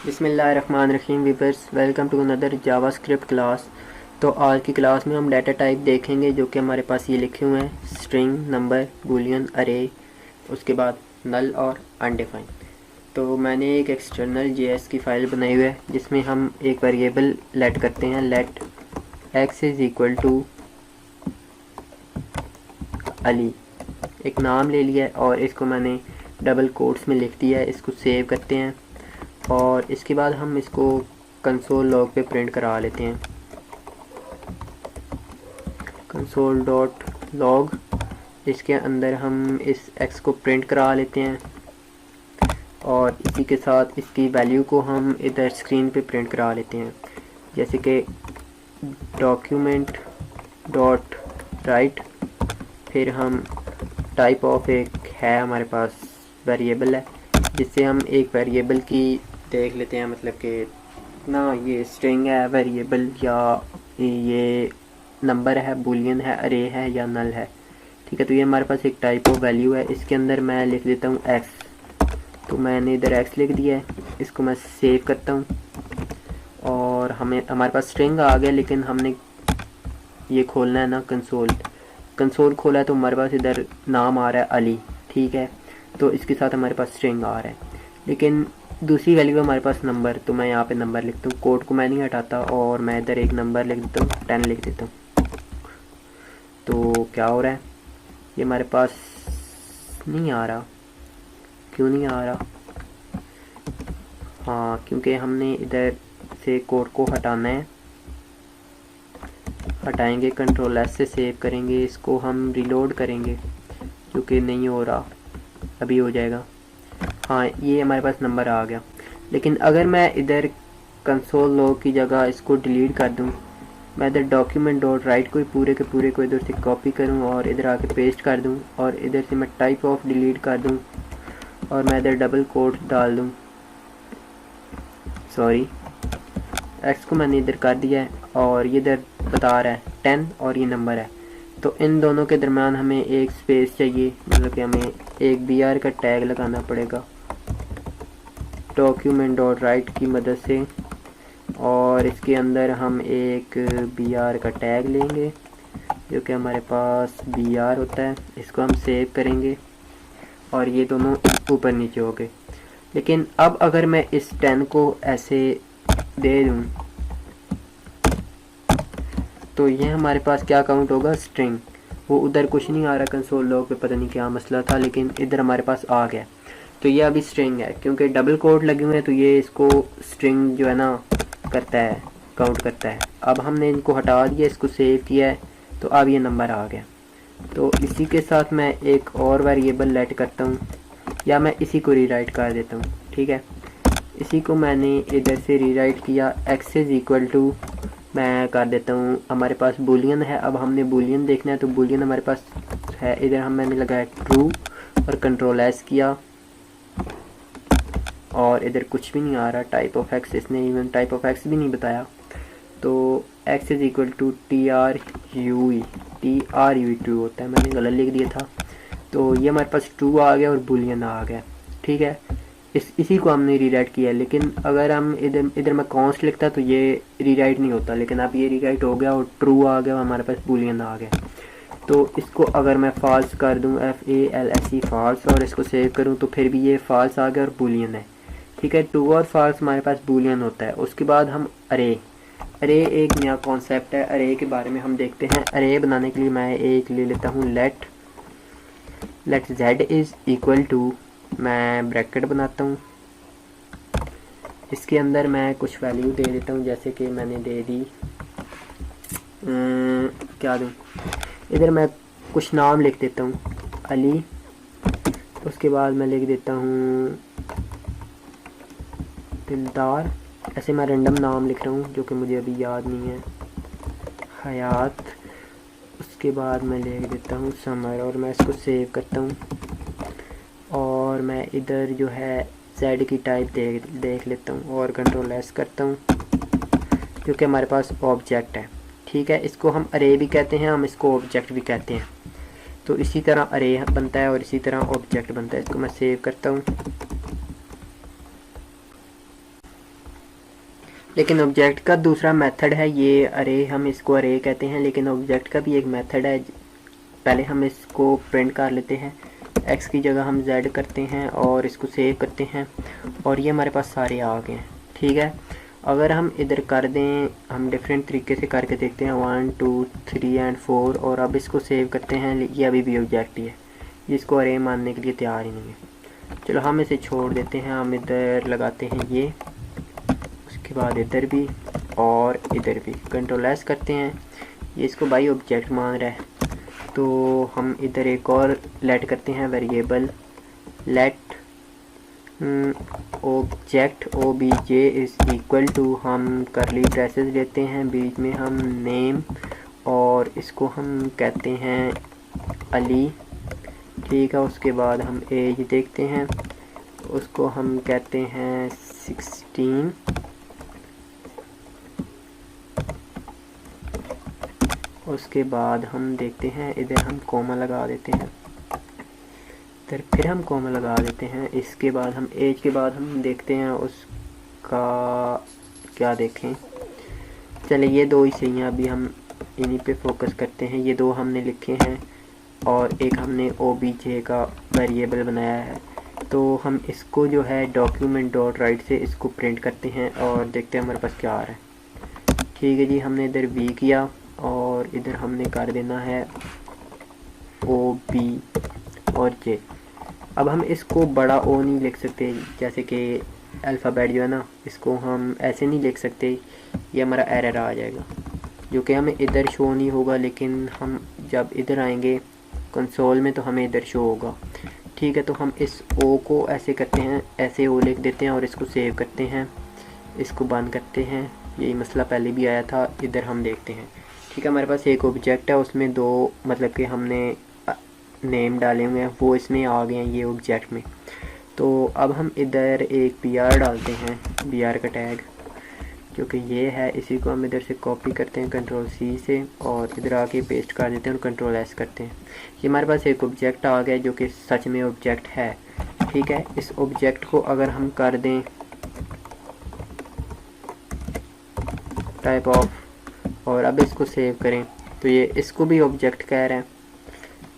बिस्मिल्लाहिर्रहमानिर्रहीम viewers, welcome to another JavaScript class. तो आज की क्लास में हम डाटा टाइप देखेंगे जो कि हमारे पास ये लिखे हुए हैं, स्ट्रिंग, नंबर, बूलियन, अरे, उसके बाद नल और अनडिफाइन। तो मैंने एक एक्सटर्नल जेएस की फ़ाइल बनाई हुई है जिसमें हम एक वेरिएबल लेट करते हैं, let x is equal to Ali. एक नाम ले लिया है और इसको मैंने डबल कोट्स में लिख दिया है। इसको सेव करते हैं और इसके बाद हम इसको कंसोल लॉग पे प्रिंट करा लेते हैं। कंसोल डॉट लॉग, इसके अंदर हम इस एक्स को प्रिंट करा लेते हैं और इसी के साथ इसकी वैल्यू को हम इधर स्क्रीन पे प्रिंट करा लेते हैं, जैसे कि डॉक्यूमेंट डॉट राइट। फिर हम टाइप ऑफ एक है हमारे पास वेरिएबल है जिससे हम एक वेरिएबल की देख लेते हैं, मतलब कि ना ये स्ट्रिंग है, वेरिएबल, या ये नंबर है, बूलियन है, अरे है या नल है। ठीक है, तो ये हमारे पास एक टाइप ऑफ वैल्यू है। इसके अंदर मैं लिख देता हूँ एक्स, तो मैंने इधर एक्स लिख दिया है। इसको मैं सेव करता हूँ और हमारे पास स्ट्रिंग आ गया, लेकिन हमने ये खोलना है ना कंसोल खोला है तो हमारे पास इधर नाम आ रहा है अली। ठीक है, तो इसके साथ हमारे पास स्ट्रिंग आ रहा है, लेकिन दूसरी वैल्यू है हमारे पास नंबर। तो मैं यहाँ पे नंबर लिखता हूँ, कोड को मैं नहीं हटाता और मैं इधर एक नंबर लिख देता हूँ, 10 लिख देता हूँ। तो क्या हो रहा है, ये हमारे पास नहीं आ रहा। क्यों नहीं आ रहा? हाँ, क्योंकि हमने इधर से कोड को हटाना है। हटाएंगे, कंट्रोल एस से सेव करेंगे, इसको हम रिलोड करेंगे क्योंकि नहीं हो रहा, अभी हो जाएगा। हाँ, ये हमारे पास नंबर आ गया। लेकिन अगर मैं इधर कंसोल लॉग की जगह इसको डिलीट कर दूं, मैं इधर डॉक्यूमेंट डॉट राइट को ही पूरे के पूरे को इधर से कॉपी करूं और इधर आके पेस्ट कर दूं और इधर से मैं टाइप ऑफ डिलीट कर दूं और मैं इधर डबल कोट डाल दूं, सॉरी, एक्स को मैंने इधर कर दिया है और ये इधर बता रहा है 10 और ये नंबर है। तो इन दोनों के दरम्यान हमें एक स्पेस चाहिए, मतलब कि हमें एक बी आर का टैग लगाना पड़ेगा डॉक्यूमेंट डॉट राइट की मदद से, और इसके अंदर हम एक बी आर का टैग लेंगे जो कि हमारे पास बी आर होता है। इसको हम सेव करेंगे और ये दोनों ऊपर नीचे हो गए। लेकिन अब अगर मैं इस 10 को ऐसे दे दूँ तो ये हमारे पास क्या काउंट होगा, स्ट्रिंग। वो उधर कुछ नहीं आ रहा कंसोल लॉग पे, पता नहीं क्या मसला था, लेकिन इधर हमारे पास आ गया। तो ये अभी स्ट्रिंग है, क्योंकि डबल कोट लगे हुए हैं तो ये इसको स्ट्रिंग जो है ना करता है, काउंट करता है। अब हमने इनको हटा दिया, इसको सेव किया है, तो अब ये नंबर आ गया। तो इसी के साथ मैं एक और वेरिएबल लेट करता हूँ, या मैं इसी को रीराइट कर देता हूँ। ठीक है, इसी को मैंने इधर से रीराइट किया, एक्स इज इक्वल टू मैं कर देता हूँ, हमारे पास बूलियन है। अब हमने बूलियन देखना है, तो बूलियन हमारे पास है, इधर हम मैंने लगाया ट्रू और कंट्रोल एस किया और इधर कुछ भी नहीं आ रहा। टाइप ऑफ एक्स, इसने इवन टाइप ऑफ एक्स भी नहीं बताया। तो x is equal to T R U two होता है, मैंने गलत लिख दिया था। तो ये हमारे पास ट्रू आ गया और बूलियन आ गया। ठीक है, इसी को हमने रीराइट किया। लेकिन अगर हम इधर मैं कॉन्स्ट लिखता तो ये रीराइट नहीं होता, लेकिन अब ये रीराइट हो गया और ट्रू आ गया, हमारे पास बूलियन आ गया। तो इसको अगर मैं फॉल्स कर दूं, FALSE फॉल्स, और इसको सेव करूं तो फिर भी ये फॉल्स आ गया और बूलियन है। ठीक है, ट्रू और फॉल्स हमारे पास बूलियन होता है। उसके बाद हम अरे एक नया कॉन्सेप्ट है, अरे के बारे में हम देखते हैं। अरे बनाने के लिए मैं एक ले लेता हूँ, let z is equal to, मैं ब्रैकेट बनाता हूँ, इसके अंदर मैं कुछ वैल्यू दे देता हूँ, जैसे कि मैंने दे दी क्या दूँ, इधर मैं कुछ नाम लिख देता हूँ, अली। उसके बाद मैं लिख देता हूँ दिलदार, ऐसे मैं रैंडम नाम लिख रहा हूँ जो कि मुझे अभी याद नहीं है, हयात। उसके बाद मैं लिख देता हूँ समर और मैं इसको सेव करता हूँ और मैं इधर जो है z की टाइप देख लेता हूँ और कंट्रोल एस करता हूँ, क्योंकि हमारे पास ऑब्जेक्ट है। ठीक है, इसको हम अरे भी कहते हैं, हम इसको ऑब्जेक्ट भी कहते हैं। तो इसी तरह अरे बनता है और इसी तरह ऑब्जेक्ट बनता है। इसको मैं सेव करता हूँ लेकिन ऑब्जेक्ट का दूसरा मेथड है ये अरे, हम इसको अरे कहते हैं, लेकिन ऑब्जेक्ट का भी एक मेथड है। पहले हम इसको प्रिंट कर लेते हैं, एक्स की जगह हम जेड करते हैं और इसको सेव करते हैं और ये हमारे पास सारे आ गए हैं। ठीक है, अगर हम इधर कर दें, हम डिफरेंट तरीके से करके देखते हैं 1 2 3 एंड 4 और अब इसको सेव करते हैं। ये अभी भी ऑब्जेक्ट ही है, जिसको अरे मानने के लिए तैयार ही नहीं है। चलो हम इसे छोड़ देते हैं, हम इधर लगाते हैं ये, उसके बाद इधर भी और इधर भी कंट्रोल एस करते हैं। ये इसको बाई ऑब्जेक्ट मान रहा है, तो हम इधर एक और लेट करते हैं variable let object obj is equal to, हम करली ब्रेसेस लेते हैं, बीच में हम नेम और इसको हम कहते हैं अली। ठीक है, उसके बाद हम एज देखते हैं, उसको हम कहते हैं 16। उसके बाद हम देखते हैं इधर हम कोमा लगा देते हैं, इधर फिर हम कोमा लगा देते हैं। इसके बाद हम एज के बाद हम देखते हैं उसका क्या देखें, चले ये दो ही सही हैं, अभी हम इन्हीं पे फोकस करते हैं। ये दो हमने लिखे हैं और एक हमने obj का वेरिएबल बनाया है, तो हम इसको जो है डॉक्यूमेंट डॉट राइट से इसको प्रिंट करते हैं और देखते हैं हमारे पास क्या आ रहा है। ठीक है जी, हमने इधर v किया और इधर हमने कर देना है ob और j। अब हम इसको बड़ा O नहीं लिख सकते, जैसे कि अल्फ़ाबेट जो है ना, इसको हम ऐसे नहीं लिख सकते, ये हमारा एरर आ जाएगा जो कि हमें इधर शो नहीं होगा, लेकिन हम जब इधर आएंगे कंसोल में तो हमें इधर शो होगा। ठीक है, तो हम इस O को ऐसे करते हैं, ऐसे O लिख देते हैं और इसको सेव करते हैं, इसको बंद करते हैं। यही मसला पहले भी आया था, इधर हम देखते हैं। ठीक है, हमारे पास एक ऑब्जेक्ट है, उसमें दो मतलब कि हमने नेम डाले हुए हैं, वो इसमें आ गए हैं ये ऑब्जेक्ट में। तो अब हम इधर एक br डालते हैं, br का टैग जो कि ये है, इसी को हम इधर से कॉपी करते हैं कंट्रोल C से और इधर आके पेस्ट कर देते हैं और कंट्रोल S करते हैं। ये हमारे पास एक ऑब्जेक्ट आ गया जो कि सच में ऑब्जेक्ट है। ठीक है, इस ऑब्जेक्ट को अगर हम कर दें टाइप ऑफ और अब इसको सेव करें, तो ये इसको भी ऑब्जेक्ट कह रहा है,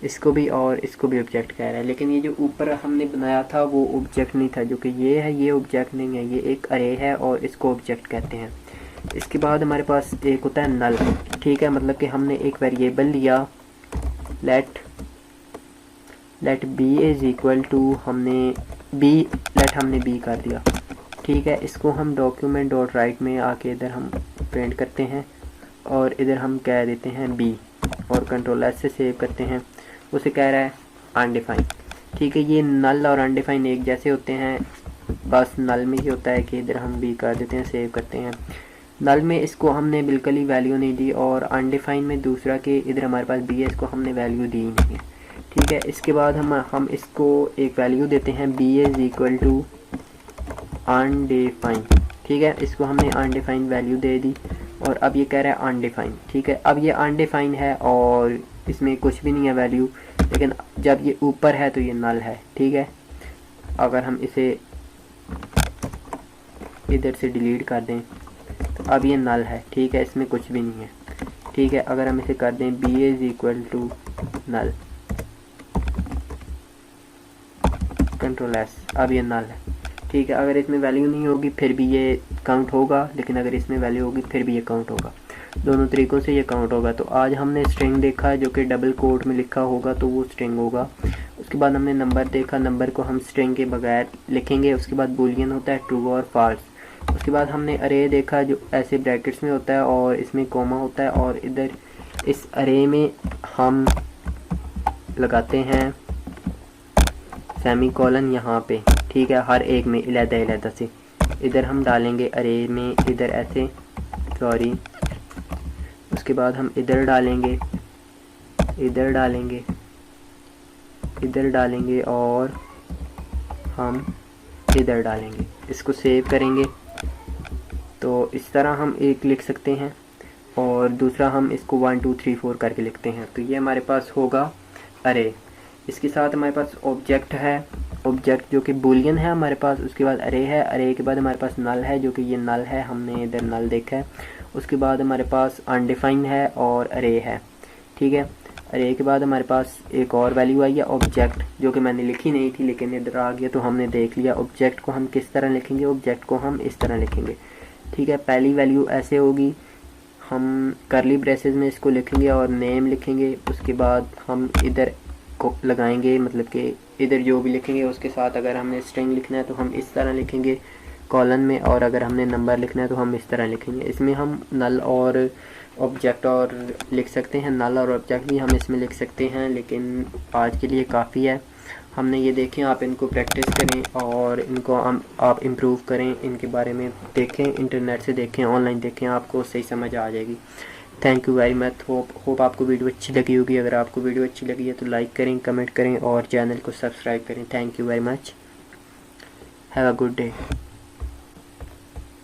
इसको भी और इसको भी ऑब्जेक्ट कह रहा है, लेकिन ये जो ऊपर हमने बनाया था वो ऑब्जेक्ट नहीं था, जो कि ये है, ये ऑब्जेक्ट नहीं है, ये एक अरे है और इसको ऑब्जेक्ट कहते हैं। इसके बाद हमारे पास एक होता है नल। ठीक है, मतलब कि हमने एक वेरिएबल लिया let B is equal to, हमने बी हमने बी कर दिया। ठीक है, इसको हम डॉक्यूमेंट डॉट राइट में आके इधर हम प्रिंट करते हैं और इधर हम कह देते हैं बी और कंट्रोल एस से सेव करते हैं। उसे कह रहा है अनडिफाइन। ठीक है, ये नल और अनडिफाइन एक जैसे होते हैं, बस नल में ही होता है कि इधर हम बी कर देते हैं, सेव करते हैं। नल में इसको हमने बिल्कुल ही वैल्यू नहीं दी और अनडिफाइन में दूसरा कि इधर हमारे पास बी है, इसको हमने वैल्यू दी नहीं है। ठीक है, इसके बाद हम इसको एक वैल्यू देते हैं B is equal to undefine. ठीक है, इसको हमने अनडिफाइन वैल्यू दे दी और अब ये कह रहा है अनडिफाइन। ठीक है, अब ये अनडिफाइन है और इसमें कुछ भी नहीं है वैल्यू, लेकिन जब ये ऊपर है तो ये नल है। ठीक है, अगर हम इसे इधर से डिलीट कर दें तो अब ये नल है। ठीक है, इसमें कुछ भी नहीं है। ठीक है, अगर हम इसे कर दें B is equal to null control S, अब ये नल है। ठीक है, अगर इसमें वैल्यू नहीं होगी फिर भी ये काउंट होगा, लेकिन अगर इसमें वैल्यू होगी फिर भी ये काउंट होगा। दोनों तरीक़ों से ये काउंट होगा। तो आज हमने स्ट्रिंग देखा जो कि डबल कोट में लिखा होगा तो वो स्ट्रिंग होगा। उसके बाद हमने नंबर देखा, नंबर को हम स्ट्रिंग के बगैर लिखेंगे। उसके बाद बूलियन होता है ट्रू और फॉल्स। उसके बाद हमने अरे देखा जो ऐसे ब्रैकेट्स में होता है और इसमें कोमा होता है और इधर इस अरे में हम लगाते हैं सेमी कॉलन यहाँ पे। ठीक है, हर एक में अलग-अलग से इधर हम डालेंगे अरे में, इधर ऐसे सॉरी, उसके बाद हम इधर डालेंगे, इधर डालेंगे, इधर डालेंगे और हम इधर डालेंगे। इसको सेव करेंगे तो इस तरह हम एक लिख सकते हैं और दूसरा हम इसको 1 2 3 4 करके लिखते हैं। तो ये हमारे पास होगा अरे। इसके साथ हमारे पास ऑब्जेक्ट है ऑब्जेक्ट जो कि बूलियन है हमारे पास, उसके बाद अरे है, अरे के बाद हमारे पास नल है जो कि ये नल है, हमने इधर नल देखा है। उसके बाद हमारे पास अनडिफाइंड है और अरे है, ठीक है। अरे के बाद हमारे पास एक और वैल्यू आई है ऑब्जेक्ट, जो कि मैंने लिखी नहीं थी लेकिन इधर आ गया तो हमने देख लिया। ऑब्जेक्ट को हम किस तरह लिखेंगे, ऑब्जेक्ट को हम इस तरह लिखेंगे, ठीक है। पहली वैल्यू ऐसे होगी, हम करली ब्रेसेस में इसको लिखेंगे और नेम लिखेंगे। उसके बाद हम इधर को लगाएंगे, मतलब कि इधर जो भी लिखेंगे उसके साथ अगर हमने स्ट्रिंग लिखना है तो हम इस तरह लिखेंगे कॉलन में, और अगर हमने नंबर लिखना है तो हम इस तरह लिखेंगे। इसमें हम नल और ऑब्जेक्ट और लिख सकते हैं, नल और ऑब्जेक्ट भी हम इसमें लिख सकते हैं, लेकिन आज के लिए काफ़ी है। हमने ये देखें, आप इनको प्रैक्टिस करें और इनको आप इम्प्रूव करें, इनके बारे में देखें, इंटरनेट से देखें, ऑनलाइन देखें, आपको सही समझ आ जाएगी। Thank you very much. Hope आपको वीडियो अच्छी लगी होगी। अगर आपको वीडियो अच्छी लगी है तो लाइक करें, कमेंट करें और चैनल को सब्सक्राइब करें। Thank you very much. Have a good day.